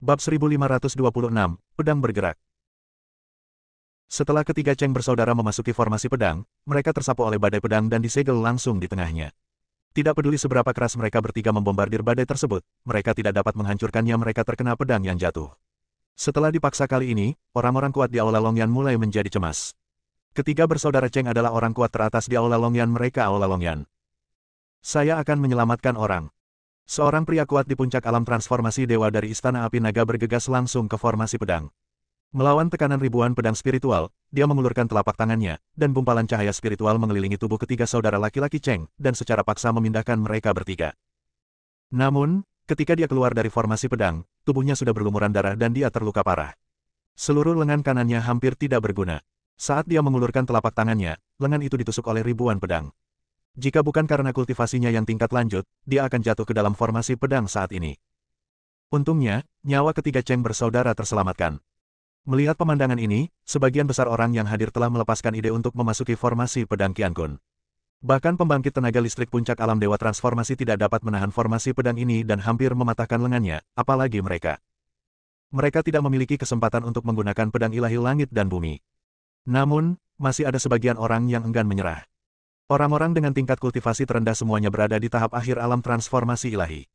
Bab 1526, Pedang Bergerak. Setelah ketiga Cheng bersaudara memasuki formasi pedang, mereka tersapu oleh badai pedang dan disegel langsung di tengahnya. Tidak peduli seberapa keras mereka bertiga membombardir badai tersebut, mereka tidak dapat menghancurkannya, mereka terkena pedang yang jatuh. Setelah dipaksa kali ini, orang-orang kuat di Aula Longyan mulai menjadi cemas. Ketiga bersaudara Cheng adalah orang kuat teratas di Aula Longyan, mereka Aula Longyan. Saya akan menyelamatkan orang. Seorang pria kuat di puncak alam transformasi dewa dari Istana Api Naga bergegas langsung ke formasi pedang. Melawan tekanan ribuan pedang spiritual, dia mengulurkan telapak tangannya, dan gumpalan cahaya spiritual mengelilingi tubuh ketiga saudara laki-laki Cheng, dan secara paksa memindahkan mereka bertiga. Namun, ketika dia keluar dari formasi pedang, tubuhnya sudah berlumuran darah dan dia terluka parah. Seluruh lengan kanannya hampir tidak berguna. Saat dia mengulurkan telapak tangannya, lengan itu ditusuk oleh ribuan pedang. Jika bukan karena kultivasinya yang tingkat lanjut, dia akan jatuh ke dalam formasi pedang saat ini. Untungnya, nyawa ketiga Cheng bersaudara terselamatkan. Melihat pemandangan ini, sebagian besar orang yang hadir telah melepaskan ide untuk memasuki formasi pedang Qiankun. Bahkan pembangkit tenaga listrik puncak alam dewa transformasi tidak dapat menahan formasi pedang ini dan hampir mematahkan lengannya, apalagi mereka. Mereka tidak memiliki kesempatan untuk menggunakan pedang ilahi langit dan bumi. Namun, masih ada sebagian orang yang enggan menyerah. Orang-orang dengan tingkat kultivasi terendah semuanya berada di tahap akhir alam transformasi ilahi.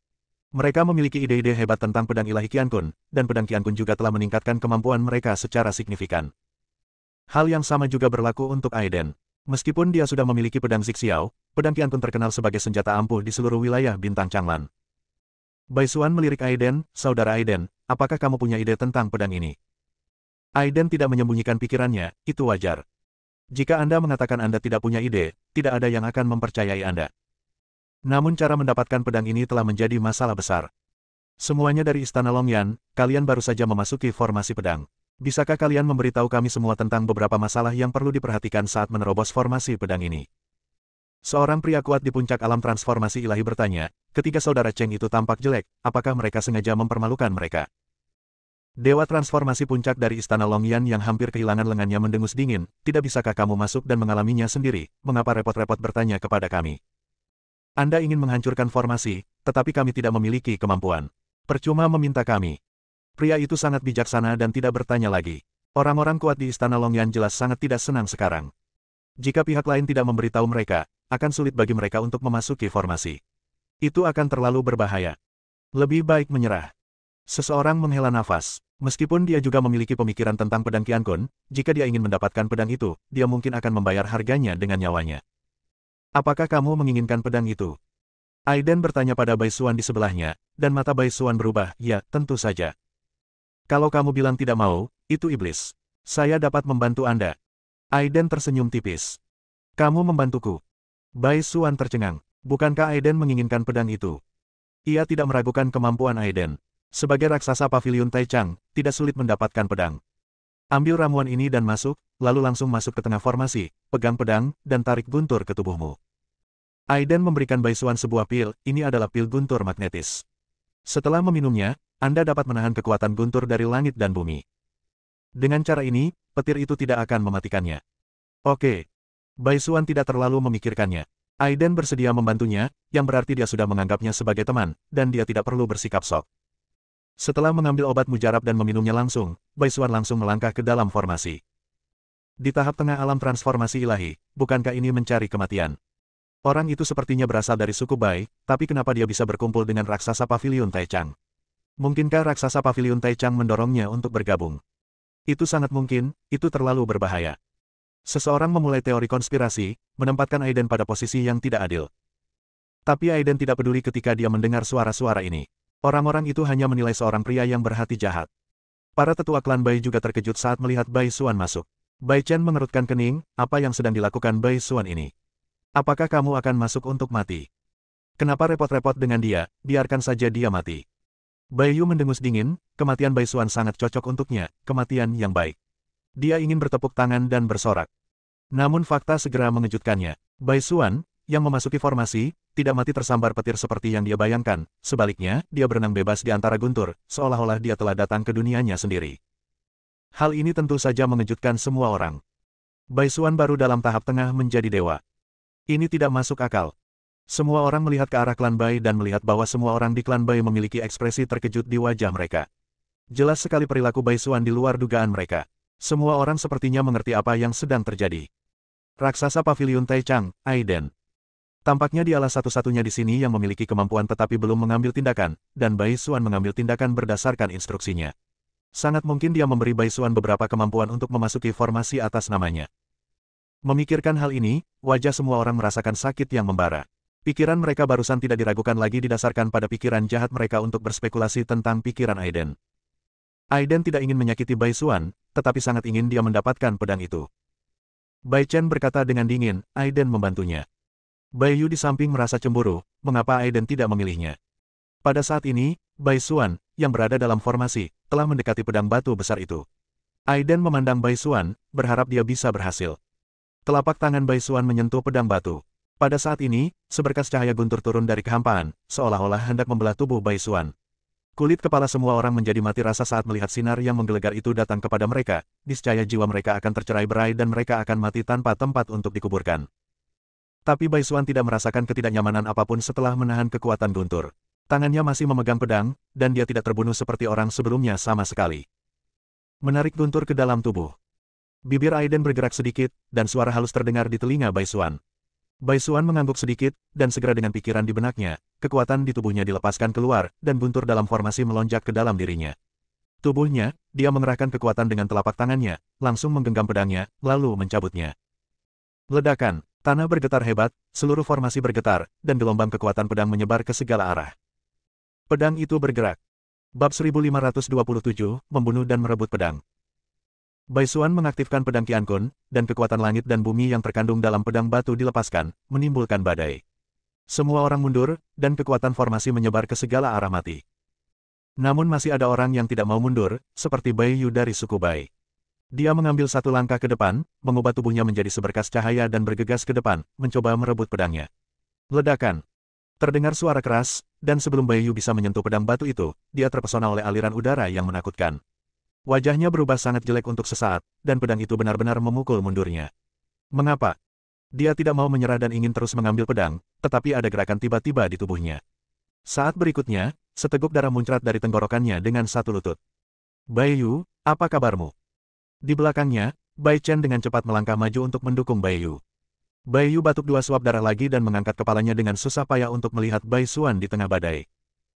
Mereka memiliki ide-ide hebat tentang pedang ilahi Qiankun, dan pedang Qiankun juga telah meningkatkan kemampuan mereka secara signifikan. Hal yang sama juga berlaku untuk Aiden. Meskipun dia sudah memiliki pedang Zixiao, pedang Qiankun terkenal sebagai senjata ampuh di seluruh wilayah bintang Changlan. Bai Xuan melirik Aiden, "Saudara Aiden, apakah kamu punya ide tentang pedang ini?" Aiden tidak menyembunyikan pikirannya, itu wajar. Jika Anda mengatakan Anda tidak punya ide, tidak ada yang akan mempercayai Anda. Namun cara mendapatkan pedang ini telah menjadi masalah besar. Semuanya dari Istana Longyan, kalian baru saja memasuki formasi pedang. Bisakah kalian memberitahu kami semua tentang beberapa masalah yang perlu diperhatikan saat menerobos formasi pedang ini? Seorang pria kuat di puncak alam transformasi ilahi bertanya, ketika saudara Cheng itu tampak jelek, apakah mereka sengaja mempermalukan mereka? Dewa transformasi puncak dari Istana Longyan yang hampir kehilangan lengannya mendengus dingin, tidak bisakah kamu masuk dan mengalaminya sendiri, mengapa repot-repot bertanya kepada kami? Anda ingin menghancurkan formasi, tetapi kami tidak memiliki kemampuan. Percuma meminta kami. Pria itu sangat bijaksana dan tidak bertanya lagi. Orang-orang kuat di Istana Longyan jelas sangat tidak senang sekarang. Jika pihak lain tidak memberitahu mereka, akan sulit bagi mereka untuk memasuki formasi. Itu akan terlalu berbahaya. Lebih baik menyerah. Seseorang menghela nafas. Meskipun dia juga memiliki pemikiran tentang pedang Qiankun, jika dia ingin mendapatkan pedang itu, dia mungkin akan membayar harganya dengan nyawanya. Apakah kamu menginginkan pedang itu? Aiden bertanya pada Bai Xuan di sebelahnya, dan mata Bai Xuan berubah, ya, tentu saja. Kalau kamu bilang tidak mau, itu iblis. Saya dapat membantu Anda. Aiden tersenyum tipis. Kamu membantuku. Bai Xuan tercengang. Bukankah Aiden menginginkan pedang itu? Ia tidak meragukan kemampuan Aiden. Sebagai raksasa pavilion Taichang, tidak sulit mendapatkan pedang. Ambil ramuan ini dan masuk, lalu langsung masuk ke tengah formasi, pegang pedang, dan tarik guntur ke tubuhmu. Aiden memberikan Bai Xuan sebuah pil, ini adalah pil guntur magnetis. Setelah meminumnya, Anda dapat menahan kekuatan guntur dari langit dan bumi. Dengan cara ini, petir itu tidak akan mematikannya. Oke. Bai Xuan tidak terlalu memikirkannya. Aiden bersedia membantunya, yang berarti dia sudah menganggapnya sebagai teman, dan dia tidak perlu bersikap sok. Setelah mengambil obat mujarab dan meminumnya langsung, Bai Xuan langsung melangkah ke dalam formasi. Di tahap tengah alam transformasi ilahi, bukankah ini mencari kematian? Orang itu sepertinya berasal dari suku Bai, tapi kenapa dia bisa berkumpul dengan raksasa pavilion Taichang? Mungkinkah raksasa pavilion Taichang mendorongnya untuk bergabung? Itu sangat mungkin, itu terlalu berbahaya. Seseorang memulai teori konspirasi, menempatkan Aiden pada posisi yang tidak adil. Tapi Aiden tidak peduli ketika dia mendengar suara-suara ini. Orang-orang itu hanya menilai seorang pria yang berhati jahat. Para tetua klan Bai juga terkejut saat melihat Bai Xuan masuk. Bai Chen mengerutkan kening, apa yang sedang dilakukan Bai Xuan ini? Apakah kamu akan masuk untuk mati? Kenapa repot-repot dengan dia, biarkan saja dia mati. Bai Yu mendengus dingin, kematian Bai Xuan sangat cocok untuknya, kematian yang baik. Dia ingin bertepuk tangan dan bersorak. Namun fakta segera mengejutkannya. Bai Xuan, yang memasuki formasi, tidak mati tersambar petir seperti yang dia bayangkan, sebaliknya, dia berenang bebas di antara guntur, seolah-olah dia telah datang ke dunianya sendiri. Hal ini tentu saja mengejutkan semua orang. Bai Xuan baru dalam tahap tengah menjadi dewa. Ini tidak masuk akal. Semua orang melihat ke arah klan Bai dan melihat bahwa semua orang di klan Bai memiliki ekspresi terkejut di wajah mereka. Jelas sekali perilaku Bai Xuan di luar dugaan mereka. Semua orang sepertinya mengerti apa yang sedang terjadi. Raksasa Paviliun Taichang, Aiden. Tampaknya dialah satu-satunya di sini yang memiliki kemampuan tetapi belum mengambil tindakan, dan Bai Xuan mengambil tindakan berdasarkan instruksinya. Sangat mungkin dia memberi Bai Xuan beberapa kemampuan untuk memasuki formasi atas namanya. Memikirkan hal ini, wajah semua orang merasakan sakit yang membara. Pikiran mereka barusan tidak diragukan lagi didasarkan pada pikiran jahat mereka untuk berspekulasi tentang pikiran Aiden. Aiden tidak ingin menyakiti Bai Xuan, tetapi sangat ingin dia mendapatkan pedang itu. Bai Chen berkata dengan dingin, Aiden membantunya. Bai Yu di samping merasa cemburu, mengapa Aiden tidak memilihnya. Pada saat ini, Bai Xuan, yang berada dalam formasi, telah mendekati pedang batu besar itu. Aiden memandang Bai Xuan, berharap dia bisa berhasil. Telapak tangan Bai Xuan menyentuh pedang batu. Pada saat ini, seberkas cahaya guntur turun dari kehampaan, seolah-olah hendak membelah tubuh Bai Xuan. Kulit kepala semua orang menjadi mati rasa saat melihat sinar yang menggelegar itu datang kepada mereka, niscaya jiwa mereka akan tercerai-berai dan mereka akan mati tanpa tempat untuk dikuburkan. Tapi Bai Xuan tidak merasakan ketidaknyamanan apapun setelah menahan kekuatan guntur. Tangannya masih memegang pedang, dan dia tidak terbunuh seperti orang sebelumnya sama sekali. Menarik guntur ke dalam tubuh. Bibir Aiden bergerak sedikit, dan suara halus terdengar di telinga Bai Xuan. Bai Xuan mengangguk sedikit, dan segera dengan pikiran di benaknya, kekuatan di tubuhnya dilepaskan keluar, dan guntur dalam formasi melonjak ke dalam dirinya. Tubuhnya, dia mengerahkan kekuatan dengan telapak tangannya, langsung menggenggam pedangnya, lalu mencabutnya. Ledakan, tanah bergetar hebat, seluruh formasi bergetar, dan gelombang kekuatan pedang menyebar ke segala arah. Pedang itu bergerak. Bab 1527, membunuh dan merebut pedang. Bai Xuan mengaktifkan pedang Qiankun, dan kekuatan langit dan bumi yang terkandung dalam pedang batu dilepaskan, menimbulkan badai. Semua orang mundur, dan kekuatan formasi menyebar ke segala arah mati. Namun masih ada orang yang tidak mau mundur, seperti Bai Yu dari suku Bai. Dia mengambil satu langkah ke depan, mengubah tubuhnya menjadi seberkas cahaya dan bergegas ke depan, mencoba merebut pedangnya. Ledakan. Terdengar suara keras, dan sebelum Bai Yu bisa menyentuh pedang batu itu, dia terpesona oleh aliran udara yang menakutkan. Wajahnya berubah sangat jelek untuk sesaat, dan pedang itu benar-benar memukul mundurnya. Mengapa? Dia tidak mau menyerah dan ingin terus mengambil pedang, tetapi ada gerakan tiba-tiba di tubuhnya. Saat berikutnya, seteguk darah muncrat dari tenggorokannya dengan satu lutut. Bai Yu, apa kabarmu? Di belakangnya, Bai Chen dengan cepat melangkah maju untuk mendukung Bai Yu. Bai Yu batuk 2 suap darah lagi dan mengangkat kepalanya dengan susah payah untuk melihat Bai Xuan di tengah badai.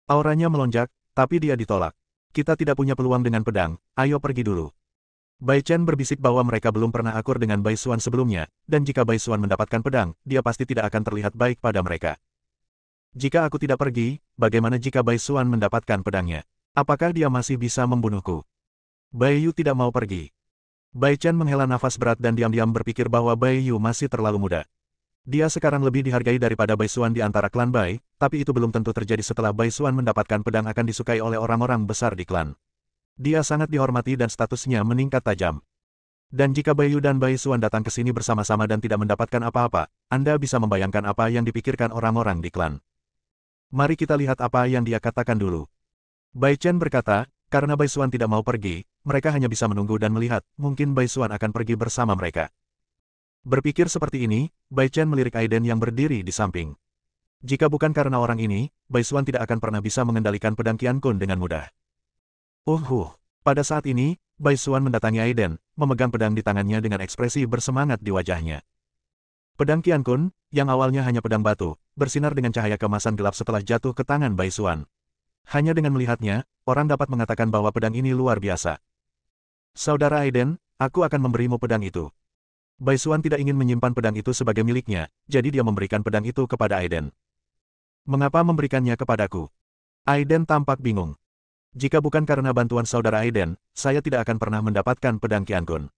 Auranya melonjak, tapi dia ditolak. Kita tidak punya peluang dengan pedang, ayo pergi dulu. Bai Chen berbisik bahwa mereka belum pernah akur dengan Bai Xuan sebelumnya, dan jika Bai Xuan mendapatkan pedang, dia pasti tidak akan terlihat baik pada mereka. Jika aku tidak pergi, bagaimana jika Bai Xuan mendapatkan pedangnya? Apakah dia masih bisa membunuhku? Bai Yu tidak mau pergi. Bai Chen menghela nafas berat dan diam-diam berpikir bahwa Bai Yu masih terlalu muda. Dia sekarang lebih dihargai daripada Bai Xuan di antara klan Bai, tapi itu belum tentu terjadi setelah Bai Xuan mendapatkan pedang akan disukai oleh orang-orang besar di klan. Dia sangat dihormati dan statusnya meningkat tajam. Dan jika Bai Yu dan Bai Xuan datang ke sini bersama-sama dan tidak mendapatkan apa-apa, Anda bisa membayangkan apa yang dipikirkan orang-orang di klan. Mari kita lihat apa yang dia katakan dulu. Bai Chen berkata, karena Bai Xuan tidak mau pergi, mereka hanya bisa menunggu dan melihat, mungkin Bai Xuan akan pergi bersama mereka. Berpikir seperti ini, Bai Chen melirik Aiden yang berdiri di samping. Jika bukan karena orang ini, Bai Xuan tidak akan pernah bisa mengendalikan pedang Qiankun dengan mudah. Pada saat ini, Bai Xuan mendatangi Aiden, memegang pedang di tangannya dengan ekspresi bersemangat di wajahnya. Pedang Qiankun, yang awalnya hanya pedang batu, bersinar dengan cahaya keemasan gelap setelah jatuh ke tangan Bai Xuan. Hanya dengan melihatnya, orang dapat mengatakan bahwa pedang ini luar biasa. Saudara Aiden, aku akan memberimu pedang itu. Bai Xuan tidak ingin menyimpan pedang itu sebagai miliknya, jadi dia memberikan pedang itu kepada Aiden. Mengapa memberikannya kepadaku? Aiden tampak bingung. Jika bukan karena bantuan saudara Aiden, saya tidak akan pernah mendapatkan pedang Qiankun.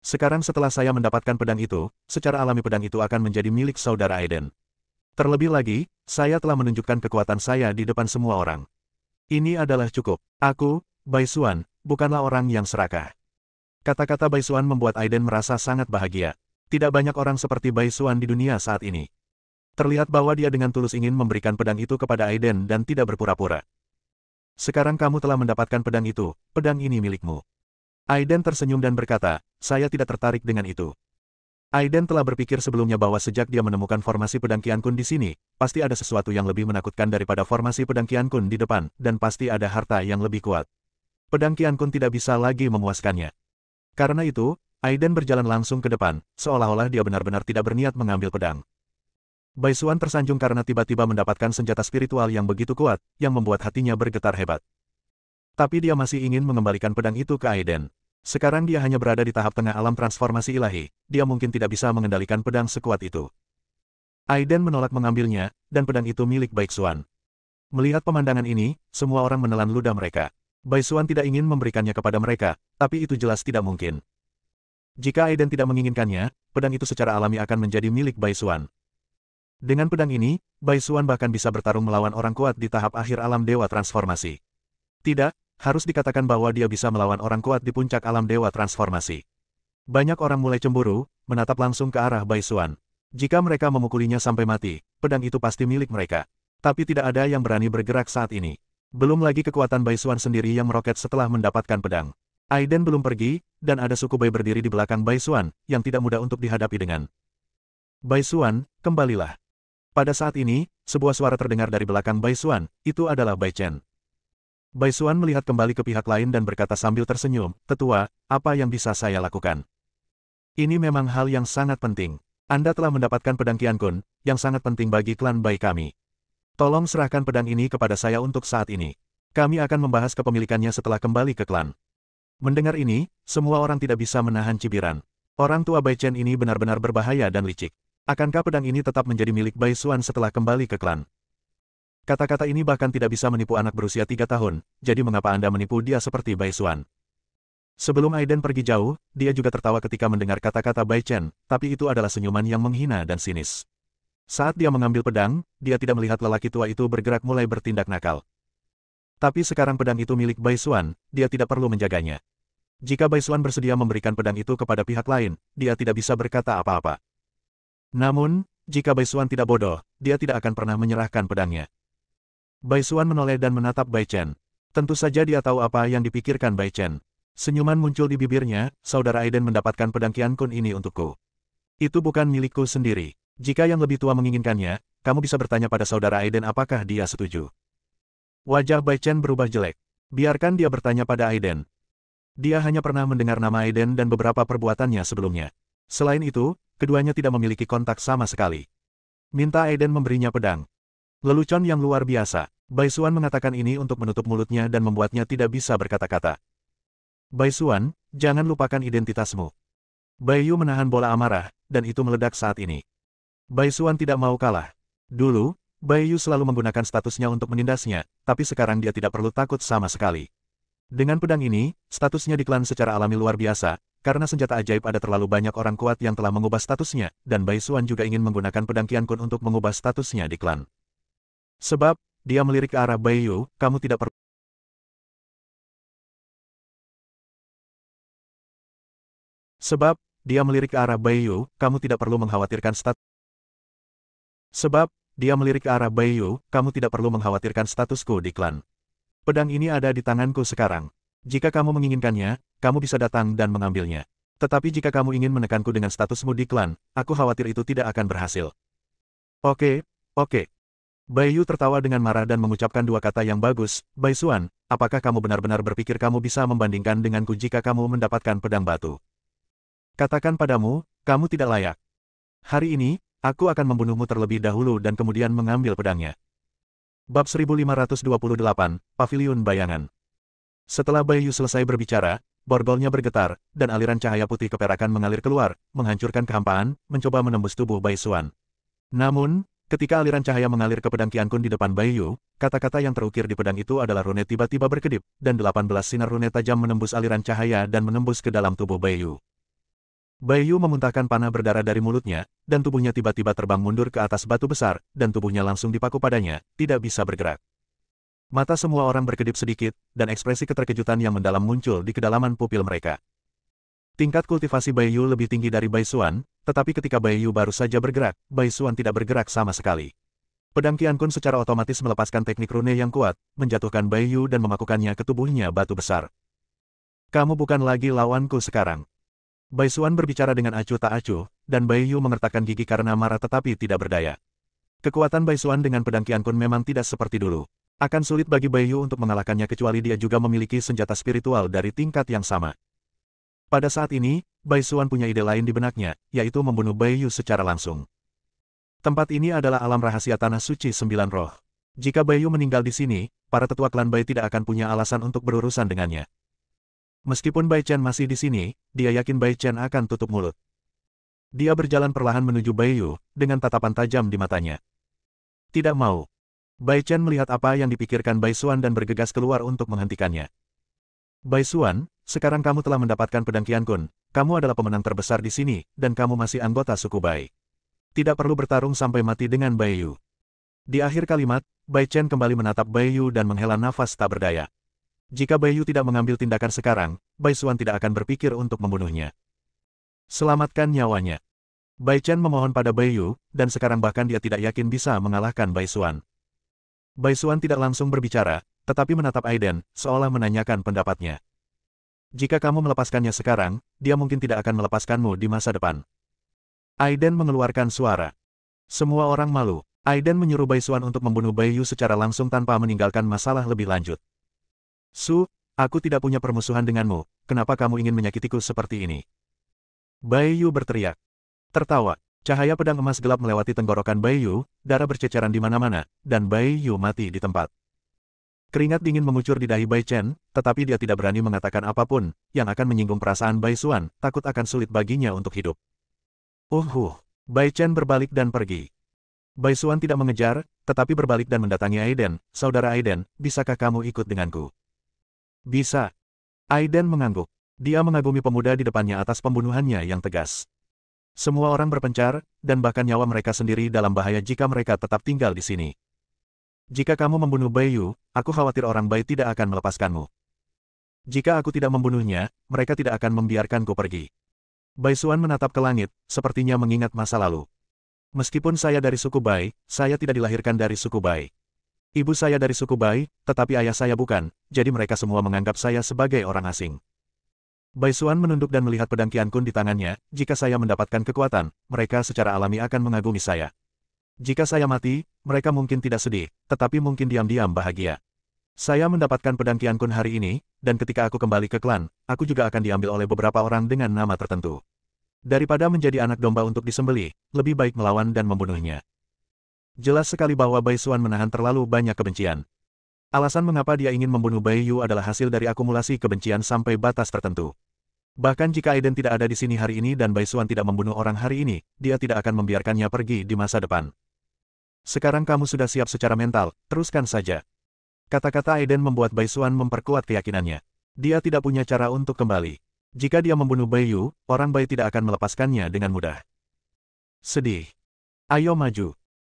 Sekarang setelah saya mendapatkan pedang itu, secara alami pedang itu akan menjadi milik saudara Aiden. Terlebih lagi, saya telah menunjukkan kekuatan saya di depan semua orang. Ini adalah cukup. Aku, Bai Xuan, bukanlah orang yang serakah. Kata-kata Bai Xuan membuat Aiden merasa sangat bahagia. Tidak banyak orang seperti Bai Xuan di dunia saat ini. Terlihat bahwa dia dengan tulus ingin memberikan pedang itu kepada Aiden dan tidak berpura-pura. Sekarang kamu telah mendapatkan pedang itu, pedang ini milikmu. Aiden tersenyum dan berkata, saya tidak tertarik dengan itu. Aiden telah berpikir sebelumnya bahwa sejak dia menemukan formasi pedang Qiankun di sini, pasti ada sesuatu yang lebih menakutkan daripada formasi pedang Qiankun di depan, dan pasti ada harta yang lebih kuat. pedang Qian Kun tidak bisa lagi memuaskannya. Karena itu, Aiden berjalan langsung ke depan, seolah-olah dia benar-benar tidak berniat mengambil pedang. Bai Xuan tersanjung karena tiba-tiba mendapatkan senjata spiritual yang begitu kuat, yang membuat hatinya bergetar hebat. Tapi dia masih ingin mengembalikan pedang itu ke Aiden. Sekarang dia hanya berada di tahap tengah alam transformasi ilahi, dia mungkin tidak bisa mengendalikan pedang sekuat itu. Aiden menolak mengambilnya, dan pedang itu milik Bai Xuan. Melihat pemandangan ini, semua orang menelan ludah mereka. Bai Xuan tidak ingin memberikannya kepada mereka, tapi itu jelas tidak mungkin. Jika Aiden tidak menginginkannya, pedang itu secara alami akan menjadi milik Bai Xuan. Dengan pedang ini, Bai Xuan bahkan bisa bertarung melawan orang kuat di tahap akhir alam dewa transformasi. Tidak, harus dikatakan bahwa dia bisa melawan orang kuat di puncak alam dewa transformasi. Banyak orang mulai cemburu, menatap langsung ke arah Bai Xuan. Jika mereka memukulinya sampai mati, pedang itu pasti milik mereka. Tapi tidak ada yang berani bergerak saat ini. Belum lagi kekuatan Bai Xuan sendiri yang meroket setelah mendapatkan pedang. Aiden belum pergi, dan ada suku Bai berdiri di belakang Bai Xuan, yang tidak mudah untuk dihadapi dengan. Bai Xuan, kembalilah. Pada saat ini, sebuah suara terdengar dari belakang Bai Xuan, itu adalah Bai Chen. Bai Xuan melihat kembali ke pihak lain dan berkata sambil tersenyum, "Tetua, apa yang bisa saya lakukan? Ini memang hal yang sangat penting. Anda telah mendapatkan pedang Qian Kun, yang sangat penting bagi klan Bai kami. Tolong serahkan pedang ini kepada saya untuk saat ini. Kami akan membahas kepemilikannya setelah kembali ke klan." Mendengar ini, semua orang tidak bisa menahan cibiran. Orang tua Bai Chen ini benar-benar berbahaya dan licik. Akankah pedang ini tetap menjadi milik Bai Xuan setelah kembali ke klan? Kata-kata ini bahkan tidak bisa menipu anak berusia 3 tahun, jadi mengapa Anda menipu dia seperti Bai Xuan? Sebelum Aiden pergi jauh, dia juga tertawa ketika mendengar kata-kata Bai Chen, tapi itu adalah senyuman yang menghina dan sinis. Saat dia mengambil pedang, dia tidak melihat lelaki tua itu bergerak mulai bertindak nakal. Tapi sekarang pedang itu milik Bai Xuan, dia tidak perlu menjaganya. Jika Bai Xuan bersedia memberikan pedang itu kepada pihak lain, dia tidak bisa berkata apa-apa. Namun, jika Bai Xuan tidak bodoh, dia tidak akan pernah menyerahkan pedangnya. Bai Xuan menoleh dan menatap Bai Chen. Tentu saja dia tahu apa yang dipikirkan Bai Chen. Senyuman muncul di bibirnya, "Saudara Aiden mendapatkan pedang Qian Kun ini untukku. Itu bukan milikku sendiri. Jika yang lebih tua menginginkannya, kamu bisa bertanya pada saudara Aiden apakah dia setuju." Wajah Bai Chen berubah jelek. Biarkan dia bertanya pada Aiden. Dia hanya pernah mendengar nama Aiden dan beberapa perbuatannya sebelumnya. Selain itu, keduanya tidak memiliki kontak sama sekali. Minta Aiden memberinya pedang. Lelucon yang luar biasa. Bai Xuan mengatakan ini untuk menutup mulutnya dan membuatnya tidak bisa berkata-kata. Bai Xuan, jangan lupakan identitasmu. Bai Yu menahan bola amarah, dan itu meledak saat ini. Bai Xuan tidak mau kalah. Dulu, Bai Yu selalu menggunakan statusnya untuk menindasnya, tapi sekarang dia tidak perlu takut sama sekali. Dengan pedang ini, statusnya di klan secara alami luar biasa, karena senjata ajaib ada terlalu banyak orang kuat yang telah mengubah statusnya, dan Bai Xuan juga ingin menggunakan pedang Qian Kun untuk mengubah statusnya di klan. Sebab, dia melirik ke arah Bai Yu, kamu tidak perlu. Sebab, dia melirik ke arah Bai Yu, kamu tidak perlu mengkhawatirkan statusku di klan. Pedang ini ada di tanganku sekarang. Jika kamu menginginkannya, kamu bisa datang dan mengambilnya. Tetapi jika kamu ingin menekanku dengan statusmu di klan, aku khawatir itu tidak akan berhasil. Oke. Bai Yu tertawa dengan marah dan mengucapkan dua kata yang bagus, Bai Xuan, apakah kamu benar-benar berpikir kamu bisa membandingkan denganku jika kamu mendapatkan pedang batu? Katakan padamu, kamu tidak layak. Hari ini, aku akan membunuhmu terlebih dahulu dan kemudian mengambil pedangnya. Bab 1528, Paviliun Bayangan. Setelah Bai Yu selesai berbicara, borgolnya bergetar, dan aliran cahaya putih keperakan mengalir keluar, menghancurkan kehampaan, mencoba menembus tubuh Bai Xuan. Namun, ketika aliran cahaya mengalir ke pedang Qian Kun di depan Bai Yu, kata-kata yang terukir di pedang itu adalah rune tiba-tiba berkedip, dan 18 sinar rune tajam menembus aliran cahaya dan menembus ke dalam tubuh Bai Yu. Bai Yu memuntahkan panah berdarah dari mulutnya, dan tubuhnya tiba-tiba terbang mundur ke atas batu besar, dan tubuhnya langsung dipaku padanya, tidak bisa bergerak. Mata semua orang berkedip sedikit, dan ekspresi keterkejutan yang mendalam muncul di kedalaman pupil mereka. Tingkat kultivasi Bai Yu lebih tinggi dari Bai Xuan, tetapi ketika Bai Yu baru saja bergerak, Bai Xuan tidak bergerak sama sekali. Pedang Qian Kun secara otomatis melepaskan teknik rune yang kuat, menjatuhkan Bai Yu dan memakukannya ke tubuhnya batu besar. Kamu bukan lagi lawanku sekarang. Bai Xuan berbicara dengan acuh tak acuh, dan Bai Yu mengertakkan gigi karena marah tetapi tidak berdaya. Kekuatan Bai Xuan dengan pedang Qian Kun memang tidak seperti dulu. Akan sulit bagi Baiyu untuk mengalahkannya kecuali dia juga memiliki senjata spiritual dari tingkat yang sama. Pada saat ini, Bai Xuan punya ide lain di benaknya, yaitu membunuh Baiyu secara langsung. Tempat ini adalah alam rahasia Tanah Suci Sembilan Roh. Jika Baiyu meninggal di sini, para tetua klan Bai tidak akan punya alasan untuk berurusan dengannya. Meskipun Bai Chen masih di sini, dia yakin Bai Chen akan tutup mulut. Dia berjalan perlahan menuju Baiyu, dengan tatapan tajam di matanya. Tidak mau. Bai Chen melihat apa yang dipikirkan Bai Xuan dan bergegas keluar untuk menghentikannya. Bai Xuan, sekarang kamu telah mendapatkan pedang Qiankun, kamu adalah pemenang terbesar di sini, dan kamu masih anggota suku Bai. Tidak perlu bertarung sampai mati dengan Baiyu. Di akhir kalimat, Bai Chen kembali menatap Baiyu dan menghela nafas tak berdaya. Jika Baiyu tidak mengambil tindakan sekarang, Bai Xuan tidak akan berpikir untuk membunuhnya. Selamatkan nyawanya. Bai Chen memohon pada Baiyu, dan sekarang bahkan dia tidak yakin bisa mengalahkan Bai Xuan. Bai Xuan tidak langsung berbicara, tetapi menatap Aiden, seolah menanyakan pendapatnya. Jika kamu melepaskannya sekarang, dia mungkin tidak akan melepaskanmu di masa depan. Aiden mengeluarkan suara. Semua orang malu. Aiden menyuruh Bai Xuan untuk membunuh Baiyu secara langsung tanpa meninggalkan masalah lebih lanjut. Su, aku tidak punya permusuhan denganmu, kenapa kamu ingin menyakitiku seperti ini? Baiyu berteriak. Tertawa. Cahaya pedang emas gelap melewati tenggorokan Baiyu, darah berceceran di mana-mana, dan Baiyu mati di tempat. Keringat dingin mengucur di dahi Bai Chen, tetapi dia tidak berani mengatakan apapun, yang akan menyinggung perasaan Bai Xuan, takut akan sulit baginya untuk hidup. Bai Chen berbalik dan pergi. Bai Xuan tidak mengejar, tetapi berbalik dan mendatangi Aiden. Saudara Aiden, bisakah kamu ikut denganku? Bisa. Aiden mengangguk. Dia mengagumi pemuda di depannya atas pembunuhannya yang tegas. Semua orang berpencar, dan bahkan nyawa mereka sendiri dalam bahaya jika mereka tetap tinggal di sini. Jika kamu membunuh Baiyu, aku khawatir orang Bai tidak akan melepaskanmu. Jika aku tidak membunuhnya, mereka tidak akan membiarkanku pergi. Bai Xuan menatap ke langit, sepertinya mengingat masa lalu. Meskipun saya dari suku Bai, saya tidak dilahirkan dari suku Bai. Ibu saya dari suku Bai, tetapi ayah saya bukan, jadi mereka semua menganggap saya sebagai orang asing. Bai Xuan menunduk dan melihat pedang Qiankun di tangannya, jika saya mendapatkan kekuatan, mereka secara alami akan mengagumi saya. Jika saya mati, mereka mungkin tidak sedih, tetapi mungkin diam-diam bahagia. Saya mendapatkan pedang Qiankun hari ini, dan ketika aku kembali ke klan, aku juga akan diambil oleh beberapa orang dengan nama tertentu. Daripada menjadi anak domba untuk disembelih, lebih baik melawan dan membunuhnya. Jelas sekali bahwa Bai Xuan menahan terlalu banyak kebencian. Alasan mengapa dia ingin membunuh Baiyu adalah hasil dari akumulasi kebencian sampai batas tertentu. Bahkan jika Aiden tidak ada di sini hari ini dan Bai Xuan tidak membunuh orang hari ini, dia tidak akan membiarkannya pergi di masa depan. Sekarang kamu sudah siap secara mental, teruskan saja. Kata-kata Aiden membuat Bai Xuan memperkuat keyakinannya. Dia tidak punya cara untuk kembali. Jika dia membunuh Baiyu, orang Bai tidak akan melepaskannya dengan mudah. Sedih. Ayo maju.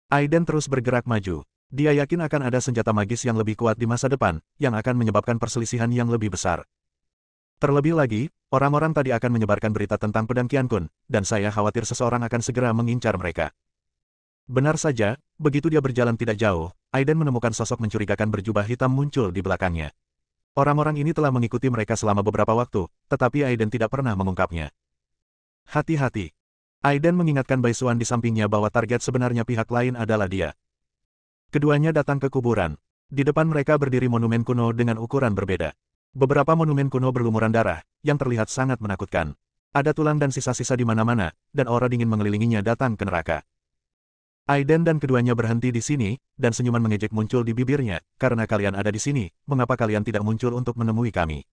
Aiden terus bergerak maju. Dia yakin akan ada senjata magis yang lebih kuat di masa depan, yang akan menyebabkan perselisihan yang lebih besar. Terlebih lagi, orang-orang tadi akan menyebarkan berita tentang pedang Qiankun, dan saya khawatir seseorang akan segera mengincar mereka. Benar saja, begitu dia berjalan tidak jauh, Aiden menemukan sosok mencurigakan berjubah hitam muncul di belakangnya. Orang-orang ini telah mengikuti mereka selama beberapa waktu, tetapi Aiden tidak pernah mengungkapnya. Hati-hati. Aiden mengingatkan Bai Xuan di sampingnya bahwa target sebenarnya pihak lain adalah dia. Keduanya datang ke kuburan. Di depan mereka berdiri monumen kuno dengan ukuran berbeda. Beberapa monumen kuno berlumuran darah, yang terlihat sangat menakutkan. Ada tulang dan sisa-sisa di mana-mana, dan aura dingin mengelilinginya datang ke neraka. Aiden dan keduanya berhenti di sini, dan senyuman mengejek muncul di bibirnya, karena kalian ada di sini, mengapa kalian tidak muncul untuk menemui kami?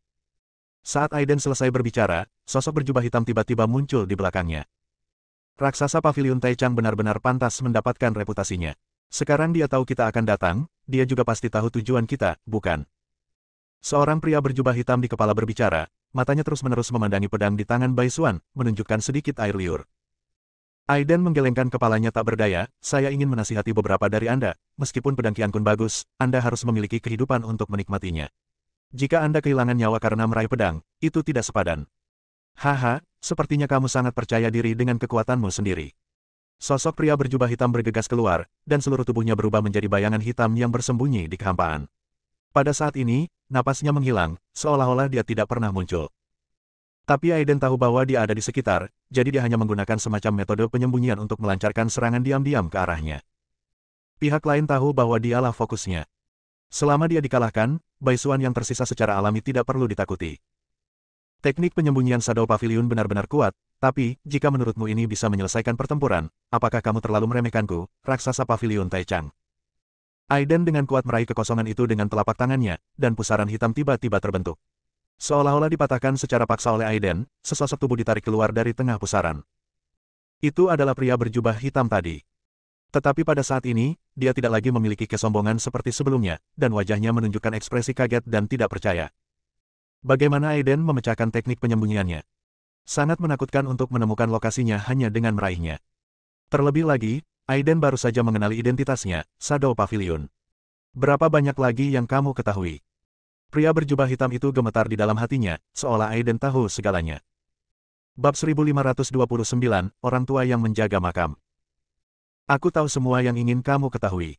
Saat Aiden selesai berbicara, sosok berjubah hitam tiba-tiba muncul di belakangnya. Raksasa Paviliun Taichang benar-benar pantas mendapatkan reputasinya. Sekarang dia tahu kita akan datang, dia juga pasti tahu tujuan kita, bukan? Seorang pria berjubah hitam di kepala berbicara, matanya terus-menerus memandangi pedang di tangan Bai Xuan, menunjukkan sedikit air liur. Aiden menggelengkan kepalanya tak berdaya, saya ingin menasihati beberapa dari Anda, meskipun pedang Qiankun bagus, Anda harus memiliki kehidupan untuk menikmatinya. Jika Anda kehilangan nyawa karena meraih pedang, itu tidak sepadan. Haha, sepertinya kamu sangat percaya diri dengan kekuatanmu sendiri. Sosok pria berjubah hitam bergegas keluar, dan seluruh tubuhnya berubah menjadi bayangan hitam yang bersembunyi di kehampaan. Pada saat ini, napasnya menghilang, seolah-olah dia tidak pernah muncul. Tapi Aiden tahu bahwa dia ada di sekitar, jadi dia hanya menggunakan semacam metode penyembunyian untuk melancarkan serangan diam-diam ke arahnya. Pihak lain tahu bahwa dialah fokusnya. Selama dia dikalahkan, Baisuan yang tersisa secara alami tidak perlu ditakuti. Teknik penyembunyian Shadow Pavilion benar-benar kuat, tapi, jika menurutmu ini bisa menyelesaikan pertempuran, apakah kamu terlalu meremehkanku, raksasa Pavilion Taichang? Aiden dengan kuat meraih kekosongan itu dengan telapak tangannya, dan pusaran hitam tiba-tiba terbentuk. Seolah-olah dipatahkan secara paksa oleh Aiden, sesosok tubuh ditarik keluar dari tengah pusaran. Itu adalah pria berjubah hitam tadi. Tetapi pada saat ini, dia tidak lagi memiliki kesombongan seperti sebelumnya, dan wajahnya menunjukkan ekspresi kaget dan tidak percaya. Bagaimana Aiden memecahkan teknik penyembunyiannya? Sangat menakutkan untuk menemukan lokasinya hanya dengan meraihnya. Terlebih lagi, Aiden baru saja mengenali identitasnya, Shadow Pavilion. Berapa banyak lagi yang kamu ketahui? Pria berjubah hitam itu gemetar di dalam hatinya, seolah Aiden tahu segalanya. Bab 1529, Orang Tua yang Menjaga Makam. Aku tahu semua yang ingin kamu ketahui.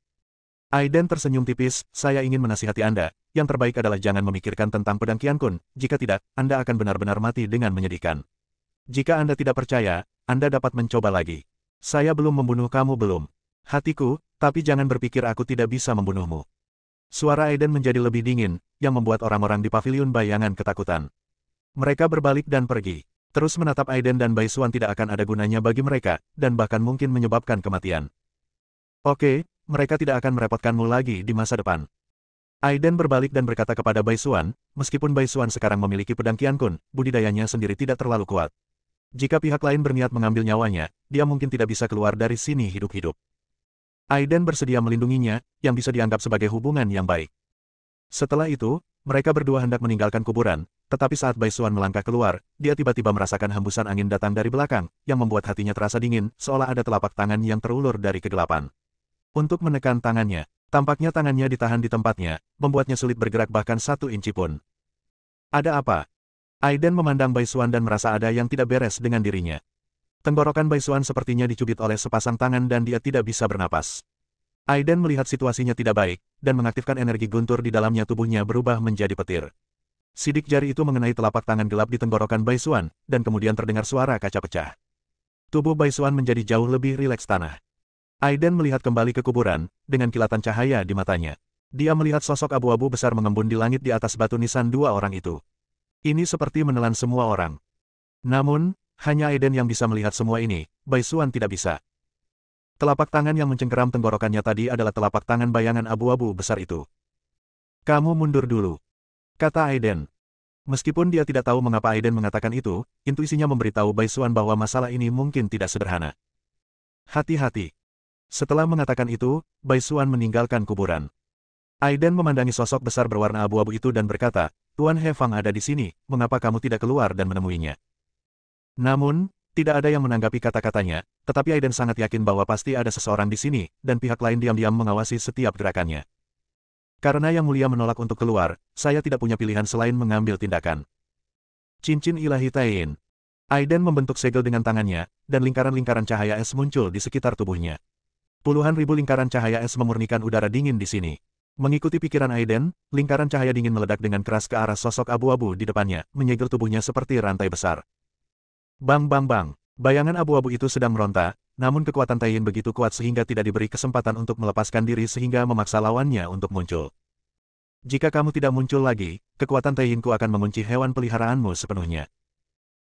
Aiden tersenyum tipis, saya ingin menasihati Anda, yang terbaik adalah jangan memikirkan tentang pedang Qiankun, jika tidak, Anda akan benar-benar mati dengan menyedihkan. Jika Anda tidak percaya, Anda dapat mencoba lagi. Saya belum membunuh kamu belum. Hatiku, tapi jangan berpikir aku tidak bisa membunuhmu. Suara Aiden menjadi lebih dingin, yang membuat orang-orang di pavilion bayangan ketakutan. Mereka berbalik dan pergi. Terus menatap Aiden dan Baisuan tidak akan ada gunanya bagi mereka, dan bahkan mungkin menyebabkan kematian. Oke, mereka tidak akan merepotkanmu lagi di masa depan. Aiden berbalik dan berkata kepada Baisuan, meskipun Baisuan sekarang memiliki pedang Qiankun, budidayanya sendiri tidak terlalu kuat. Jika pihak lain berniat mengambil nyawanya, dia mungkin tidak bisa keluar dari sini hidup-hidup. Aiden bersedia melindunginya, yang bisa dianggap sebagai hubungan yang baik. Setelah itu, mereka berdua hendak meninggalkan kuburan, tetapi saat Baisuan melangkah keluar, dia tiba-tiba merasakan hembusan angin datang dari belakang, yang membuat hatinya terasa dingin, seolah ada telapak tangan yang terulur dari kegelapan. Untuk menekan tangannya, tampaknya tangannya ditahan di tempatnya, membuatnya sulit bergerak bahkan 1 inci pun. Ada apa? Aiden memandang Baisuan dan merasa ada yang tidak beres dengan dirinya. Tenggorokan Baisuan sepertinya dicubit oleh sepasang tangan dan dia tidak bisa bernapas. Aiden melihat situasinya tidak baik, dan mengaktifkan energi guntur di dalamnya tubuhnya berubah menjadi petir. Sidik jari itu mengenai telapak tangan gelap di tenggorokan Baisuan, dan kemudian terdengar suara kaca pecah. Tubuh Baisuan menjadi jauh lebih rileks tanah. Aiden melihat kembali ke kuburan, dengan kilatan cahaya di matanya. Dia melihat sosok abu-abu besar mengembun di langit di atas batu nisan 2 orang itu. Ini seperti menelan semua orang. Namun, hanya Aiden yang bisa melihat semua ini, Baisuan tidak bisa. Telapak tangan yang mencengkeram tenggorokannya tadi adalah telapak tangan bayangan abu-abu besar itu. Kamu mundur dulu, kata Aiden. Meskipun dia tidak tahu mengapa Aiden mengatakan itu, intuisinya memberitahu Baisuan bahwa masalah ini mungkin tidak sederhana. Hati-hati. Setelah mengatakan itu, Baisuan meninggalkan kuburan. Aiden memandangi sosok besar berwarna abu-abu itu dan berkata, Tuan He Fang ada di sini, mengapa kamu tidak keluar dan menemuinya? Namun, tidak ada yang menanggapi kata-katanya, tetapi Aiden sangat yakin bahwa pasti ada seseorang di sini, dan pihak lain diam-diam mengawasi setiap gerakannya. Karena Yang Mulia menolak untuk keluar, saya tidak punya pilihan selain mengambil tindakan. Cincin ilahi Taiyin. Aiden membentuk segel dengan tangannya, dan lingkaran-lingkaran cahaya es muncul di sekitar tubuhnya. Puluhan ribu lingkaran cahaya es memurnikan udara dingin di sini. Mengikuti pikiran Aiden, lingkaran cahaya dingin meledak dengan keras ke arah sosok abu-abu di depannya, menyegel tubuhnya seperti rantai besar. Bang bang bang. Bayangan abu-abu itu sedang meronta, namun kekuatan Taiyin begitu kuat sehingga tidak diberi kesempatan untuk melepaskan diri sehingga memaksa lawannya untuk muncul. Jika kamu tidak muncul lagi, kekuatan Taiyinku akan mengunci hewan peliharaanmu sepenuhnya.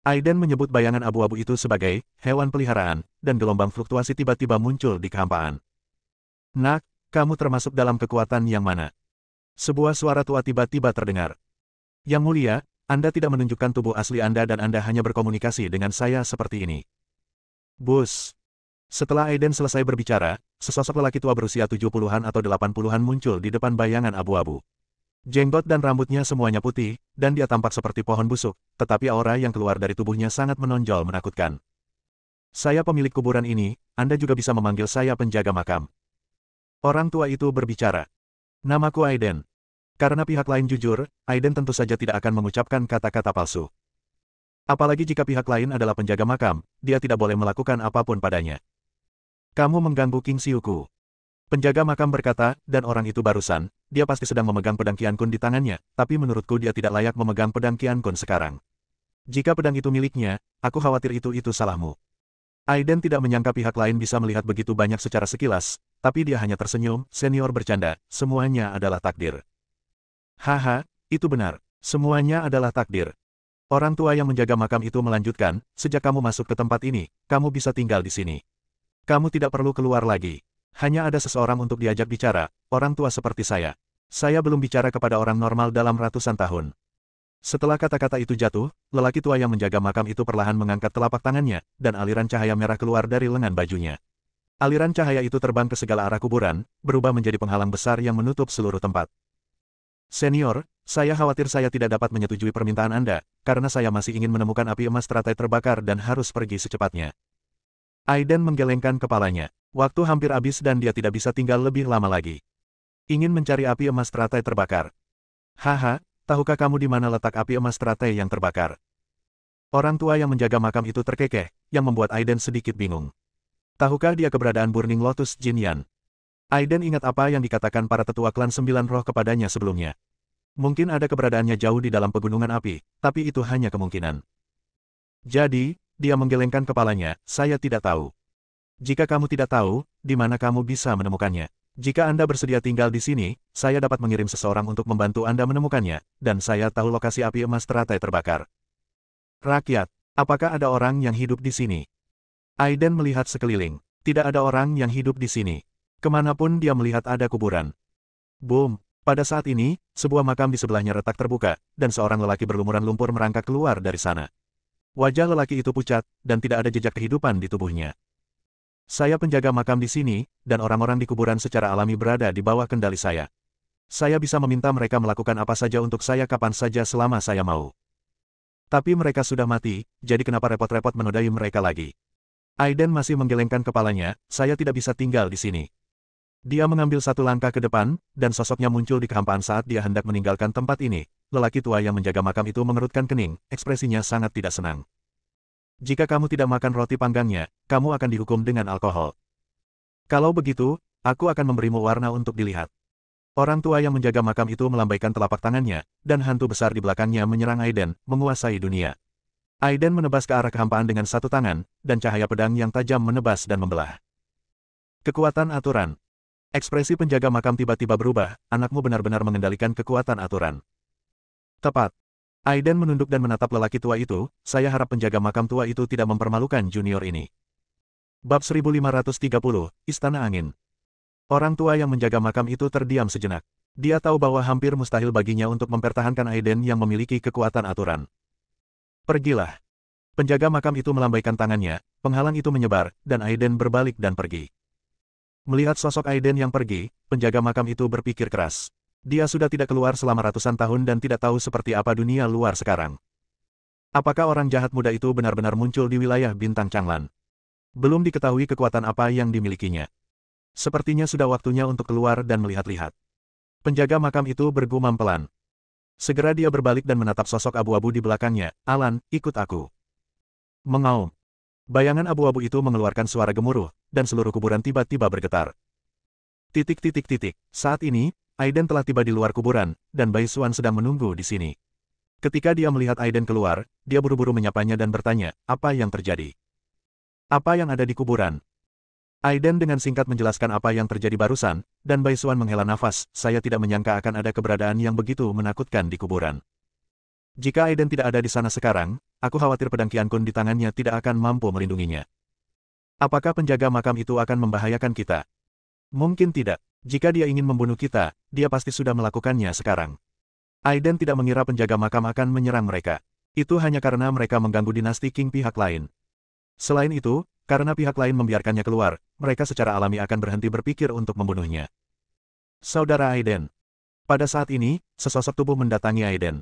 Aiden menyebut bayangan abu-abu itu sebagai hewan peliharaan, dan gelombang fluktuasi tiba-tiba muncul di kehampaan. Nak, kamu termasuk dalam kekuatan yang mana? Sebuah suara tua tiba-tiba terdengar. Yang Mulia, Anda tidak menunjukkan tubuh asli Anda dan Anda hanya berkomunikasi dengan saya seperti ini. Bus. Setelah Aiden selesai berbicara, sesosok lelaki tua berusia 70-an atau 80-an muncul di depan bayangan abu-abu. Jenggot dan rambutnya semuanya putih, dan dia tampak seperti pohon busuk, tetapi aura yang keluar dari tubuhnya sangat menonjol menakutkan. Saya pemilik kuburan ini, Anda juga bisa memanggil saya penjaga makam. Orang tua itu berbicara. Namaku Aiden. Karena pihak lain jujur, Aiden tentu saja tidak akan mengucapkan kata-kata palsu. Apalagi jika pihak lain adalah penjaga makam, dia tidak boleh melakukan apapun padanya. Kamu mengganggu King Xiuku. Penjaga makam berkata, dan orang itu barusan, dia pasti sedang memegang pedang Qiankun di tangannya, tapi menurutku dia tidak layak memegang pedang Qiankun sekarang. Jika pedang itu miliknya, aku khawatir itu salahmu. Aiden tidak menyangka pihak lain bisa melihat begitu banyak secara sekilas, tapi dia hanya tersenyum. Senior bercanda, semuanya adalah takdir. Haha, itu benar. Semuanya adalah takdir. Orang tua yang menjaga makam itu melanjutkan, sejak kamu masuk ke tempat ini, kamu bisa tinggal di sini. Kamu tidak perlu keluar lagi. Hanya ada seseorang untuk diajak bicara, orang tua seperti saya. Saya belum bicara kepada orang normal dalam ratusan tahun. Setelah kata-kata itu jatuh, lelaki tua yang menjaga makam itu perlahan mengangkat telapak tangannya, dan aliran cahaya merah keluar dari lengan bajunya. Aliran cahaya itu terbang ke segala arah kuburan, berubah menjadi penghalang besar yang menutup seluruh tempat. Senior, saya khawatir saya tidak dapat menyetujui permintaan Anda, karena saya masih ingin menemukan api emas teratai terbakar dan harus pergi secepatnya. Aiden menggelengkan kepalanya. Waktu hampir habis dan dia tidak bisa tinggal lebih lama lagi. Ingin mencari api emas teratai terbakar. Haha, tahukah kamu di mana letak api emas teratai yang terbakar? Orang tua yang menjaga makam itu terkekeh, yang membuat Aiden sedikit bingung. Tahukah dia keberadaan Burning Lotus Jin Yan? Aiden ingat apa yang dikatakan para tetua klan Sembilan Roh kepadanya sebelumnya. Mungkin ada keberadaannya jauh di dalam pegunungan api, tapi itu hanya kemungkinan. Jadi, dia menggelengkan kepalanya, saya tidak tahu. Jika kamu tidak tahu, di mana kamu bisa menemukannya? Jika Anda bersedia tinggal di sini, saya dapat mengirim seseorang untuk membantu Anda menemukannya, dan saya tahu lokasi api emas teratai terbakar. Rakyat, apakah ada orang yang hidup di sini? Aiden melihat sekeliling. Tidak ada orang yang hidup di sini. Kemanapun dia melihat ada kuburan. Boom! Pada saat ini, sebuah makam di sebelahnya retak terbuka, dan seorang lelaki berlumuran lumpur merangkak keluar dari sana. Wajah lelaki itu pucat, dan tidak ada jejak kehidupan di tubuhnya. Saya penjaga makam di sini, dan orang-orang di kuburan secara alami berada di bawah kendali saya. Saya bisa meminta mereka melakukan apa saja untuk saya kapan saja selama saya mau. Tapi mereka sudah mati, jadi kenapa repot-repot menodai mereka lagi? Aiden masih menggelengkan kepalanya, saya tidak bisa tinggal di sini. Dia mengambil satu langkah ke depan, dan sosoknya muncul di kehampaan saat dia hendak meninggalkan tempat ini. Lelaki tua yang menjaga makam itu mengerutkan kening, ekspresinya sangat tidak senang. Jika kamu tidak makan roti panggangnya, kamu akan dihukum dengan alkohol. Kalau begitu, aku akan memberimu warna untuk dilihat. Orang tua yang menjaga makam itu melambaikan telapak tangannya, dan hantu besar di belakangnya menyerang Aiden, menguasai dunia. Aiden menebas ke arah kehampaan dengan satu tangan, dan cahaya pedang yang tajam menebas dan membelah. Kekuatan aturan. Ekspresi penjaga makam tiba-tiba berubah, anakmu benar-benar mengendalikan kekuatan aturan. Tepat. Aiden menunduk dan menatap lelaki tua itu, saya harap penjaga makam tua itu tidak mempermalukan junior ini. Bab 1530, Istana Angin. Orang tua yang menjaga makam itu terdiam sejenak. Dia tahu bahwa hampir mustahil baginya untuk mempertahankan Aiden yang memiliki kekuatan aturan. Pergilah. Penjaga makam itu melambaikan tangannya, penghalang itu menyebar, dan Aiden berbalik dan pergi. Melihat sosok Aiden yang pergi, penjaga makam itu berpikir keras. Dia sudah tidak keluar selama ratusan tahun dan tidak tahu seperti apa dunia luar sekarang. Apakah orang jahat muda itu benar-benar muncul di wilayah Bintang Changlan? Belum diketahui kekuatan apa yang dimilikinya. Sepertinya sudah waktunya untuk keluar dan melihat-lihat. Penjaga makam itu bergumam pelan. Segera dia berbalik dan menatap sosok abu-abu di belakangnya. Alan, ikut aku. Mengaum. Bayangan abu-abu itu mengeluarkan suara gemuruh, dan seluruh kuburan tiba-tiba bergetar. Saat ini, Aiden telah tiba di luar kuburan, dan Bai Xuan sedang menunggu di sini. Ketika dia melihat Aiden keluar, dia buru-buru menyapanya dan bertanya, apa yang terjadi? Apa yang ada di kuburan? Aiden dengan singkat menjelaskan apa yang terjadi barusan, dan Bai Xuan menghela nafas, saya tidak menyangka akan ada keberadaan yang begitu menakutkan di kuburan. Jika Aiden tidak ada di sana sekarang, aku khawatir pedang Qian Kun di tangannya tidak akan mampu melindunginya. Apakah penjaga makam itu akan membahayakan kita? Mungkin tidak. Jika dia ingin membunuh kita, dia pasti sudah melakukannya sekarang. Aiden tidak mengira penjaga makam akan menyerang mereka. Itu hanya karena mereka mengganggu dinasti Qing pihak lain. Selain itu, karena pihak lain membiarkannya keluar, mereka secara alami akan berhenti berpikir untuk membunuhnya. Saudara Aiden. Pada saat ini, sesosok tubuh mendatangi Aiden.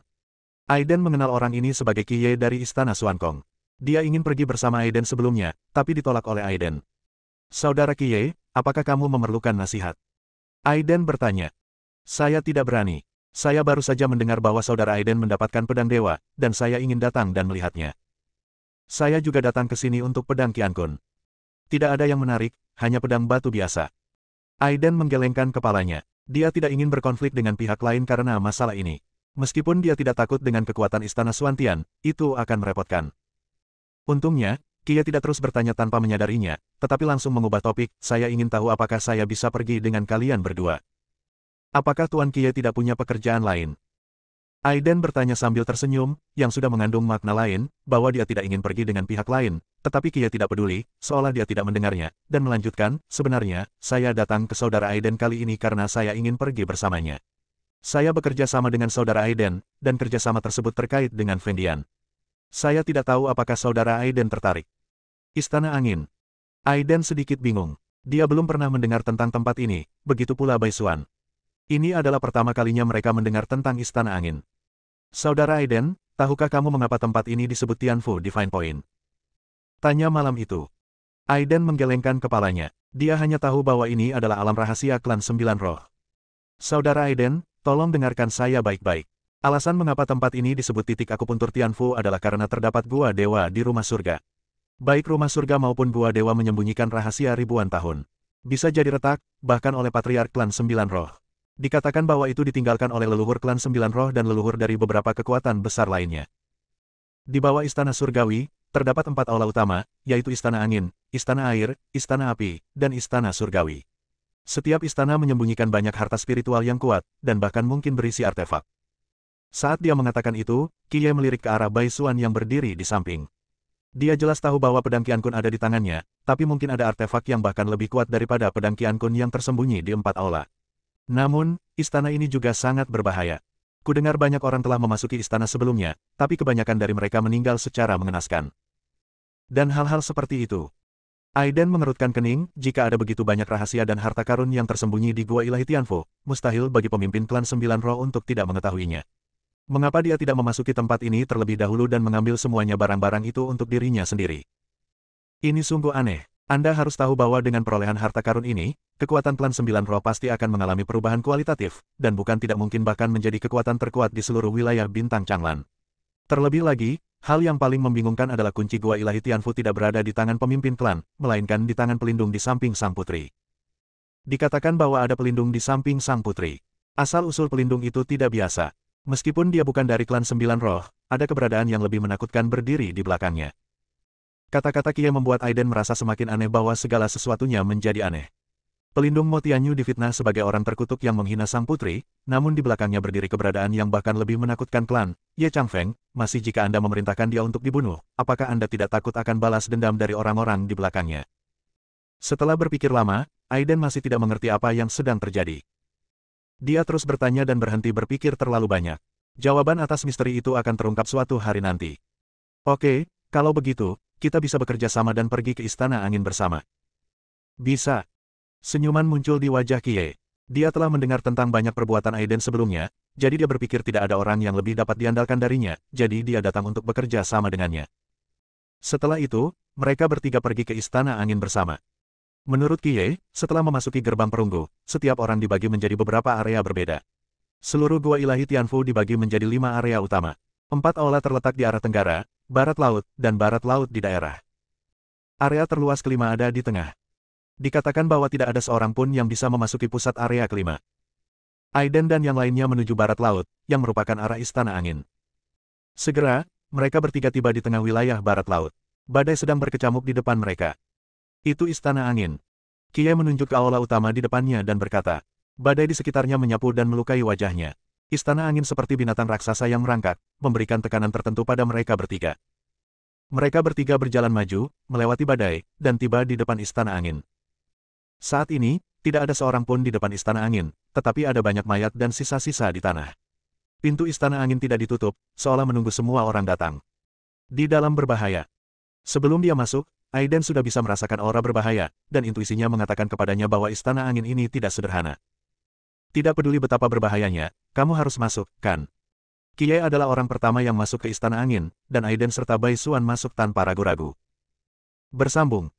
Aiden mengenal orang ini sebagai Qiye dari Istana Xuankong. Dia ingin pergi bersama Aiden sebelumnya, tapi ditolak oleh Aiden. Saudara Qiye, apakah kamu memerlukan nasihat? Aiden bertanya. Saya tidak berani. Saya baru saja mendengar bahwa saudara Aiden mendapatkan pedang dewa, dan saya ingin datang dan melihatnya. Saya juga datang ke sini untuk pedang Qian Kun. Tidak ada yang menarik, hanya pedang batu biasa. Aiden menggelengkan kepalanya. Dia tidak ingin berkonflik dengan pihak lain karena masalah ini. Meskipun dia tidak takut dengan kekuatan Istana Xuantian, itu akan merepotkan. Untungnya, Kie tidak terus bertanya tanpa menyadarinya, tetapi langsung mengubah topik, saya ingin tahu apakah saya bisa pergi dengan kalian berdua. Apakah Tuan Kie tidak punya pekerjaan lain? Aiden bertanya sambil tersenyum, yang sudah mengandung makna lain, bahwa dia tidak ingin pergi dengan pihak lain, tetapi Kie tidak peduli, seolah dia tidak mendengarnya, dan melanjutkan, sebenarnya, saya datang ke saudara Aiden kali ini karena saya ingin pergi bersamanya. Saya bekerja sama dengan saudara Aiden, dan kerjasama tersebut terkait dengan Vendian. Saya tidak tahu apakah saudara Aiden tertarik. Istana Angin. Aiden sedikit bingung. Dia belum pernah mendengar tentang tempat ini, begitu pula Baisuan. Ini adalah pertama kalinya mereka mendengar tentang Istana Angin. Saudara Aiden, tahukah kamu mengapa tempat ini disebut Tianfu Divine Point? Tanya malam itu. Aiden menggelengkan kepalanya. Dia hanya tahu bahwa ini adalah alam rahasia klan Sembilan Roh. Saudara Aiden, tolong dengarkan saya baik-baik. Alasan mengapa tempat ini disebut titik akupuntur Tianfu adalah karena terdapat gua dewa di rumah surga. Baik rumah surga maupun gua dewa menyembunyikan rahasia ribuan tahun. Bisa jadi retak, bahkan oleh patriark klan Sembilan Roh. Dikatakan bahwa itu ditinggalkan oleh leluhur klan Sembilan Roh dan leluhur dari beberapa kekuatan besar lainnya. Di bawah Istana Surgawi, terdapat 4 aula utama, yaitu Istana Angin, Istana Air, Istana Api, dan Istana Surgawi. Setiap istana menyembunyikan banyak harta spiritual yang kuat, dan bahkan mungkin berisi artefak. Saat dia mengatakan itu, Kie melirik ke arah Baisuan yang berdiri di samping. Dia jelas tahu bahwa pedang Qiankun ada di tangannya, tapi mungkin ada artefak yang bahkan lebih kuat daripada pedang Qiankun yang tersembunyi di 4 aula. Namun, istana ini juga sangat berbahaya. Kudengar banyak orang telah memasuki istana sebelumnya, tapi kebanyakan dari mereka meninggal secara mengenaskan. Dan hal-hal seperti itu. Aiden mengerutkan kening, jika ada begitu banyak rahasia dan harta karun yang tersembunyi di Gua Ilahi Tianfu, mustahil bagi pemimpin klan Sembilan Roh untuk tidak mengetahuinya. Mengapa dia tidak memasuki tempat ini terlebih dahulu dan mengambil semuanya barang-barang itu untuk dirinya sendiri? Ini sungguh aneh. Anda harus tahu bahwa dengan perolehan harta karun ini, kekuatan klan Sembilan Roh pasti akan mengalami perubahan kualitatif, dan bukan tidak mungkin bahkan menjadi kekuatan terkuat di seluruh wilayah Bintang Changlan. Terlebih lagi, hal yang paling membingungkan adalah kunci Gua Ilahi Tianfu tidak berada di tangan pemimpin klan, melainkan di tangan pelindung di samping sang putri. Dikatakan bahwa ada pelindung di samping sang putri. Asal-usul pelindung itu tidak biasa. Meskipun dia bukan dari klan Sembilan Roh, ada keberadaan yang lebih menakutkan berdiri di belakangnya. Kata-kata Kie membuat Aiden merasa semakin aneh bahwa segala sesuatunya menjadi aneh. Pelindung Mo Tianyu difitnah sebagai orang terkutuk yang menghina sang putri, namun di belakangnya berdiri keberadaan yang bahkan lebih menakutkan klan, Ye Changfeng, masih jika Anda memerintahkan dia untuk dibunuh, apakah Anda tidak takut akan balas dendam dari orang-orang di belakangnya? Setelah berpikir lama, Aiden masih tidak mengerti apa yang sedang terjadi. Dia terus bertanya dan berhenti berpikir terlalu banyak. Jawaban atas misteri itu akan terungkap suatu hari nanti. Oke, kalau begitu, kita bisa bekerja sama dan pergi ke Istana Angin bersama. Bisa. Senyuman muncul di wajah Kie. Dia telah mendengar tentang banyak perbuatan Aiden sebelumnya, jadi dia berpikir tidak ada orang yang lebih dapat diandalkan darinya, jadi dia datang untuk bekerja sama dengannya. Setelah itu, mereka bertiga pergi ke Istana Angin bersama. Menurut Kie, setelah memasuki gerbang perunggu, setiap orang dibagi menjadi beberapa area berbeda. Seluruh Gua Ilahi Tianfu dibagi menjadi 5 area utama. 4 aula terletak di arah tenggara, barat laut, dan barat laut di daerah. Area terluas kelima ada di tengah. Dikatakan bahwa tidak ada seorang pun yang bisa memasuki pusat area kelima. Aiden dan yang lainnya menuju barat laut, yang merupakan arah Istana Angin. Segera, mereka bertiga tiba di tengah wilayah barat laut. Badai sedang berkecamuk di depan mereka. Itu Istana Angin. Kie menunjuk ke aula utama di depannya dan berkata. Badai di sekitarnya menyapu dan melukai wajahnya. Istana Angin seperti binatang raksasa yang merangkak, memberikan tekanan tertentu pada mereka bertiga. Mereka bertiga berjalan maju, melewati badai, dan tiba di depan Istana Angin. Saat ini, tidak ada seorang pun di depan Istana Angin, tetapi ada banyak mayat dan sisa-sisa di tanah. Pintu Istana Angin tidak ditutup, seolah menunggu semua orang datang. Di dalam berbahaya. Sebelum dia masuk, Aiden sudah bisa merasakan aura berbahaya, dan intuisinya mengatakan kepadanya bahwa Istana Angin ini tidak sederhana. Tidak peduli betapa berbahayanya, kamu harus masuk, kan? Kie adalah orang pertama yang masuk ke Istana Angin, dan Aiden serta Baisuan masuk tanpa ragu-ragu. Bersambung.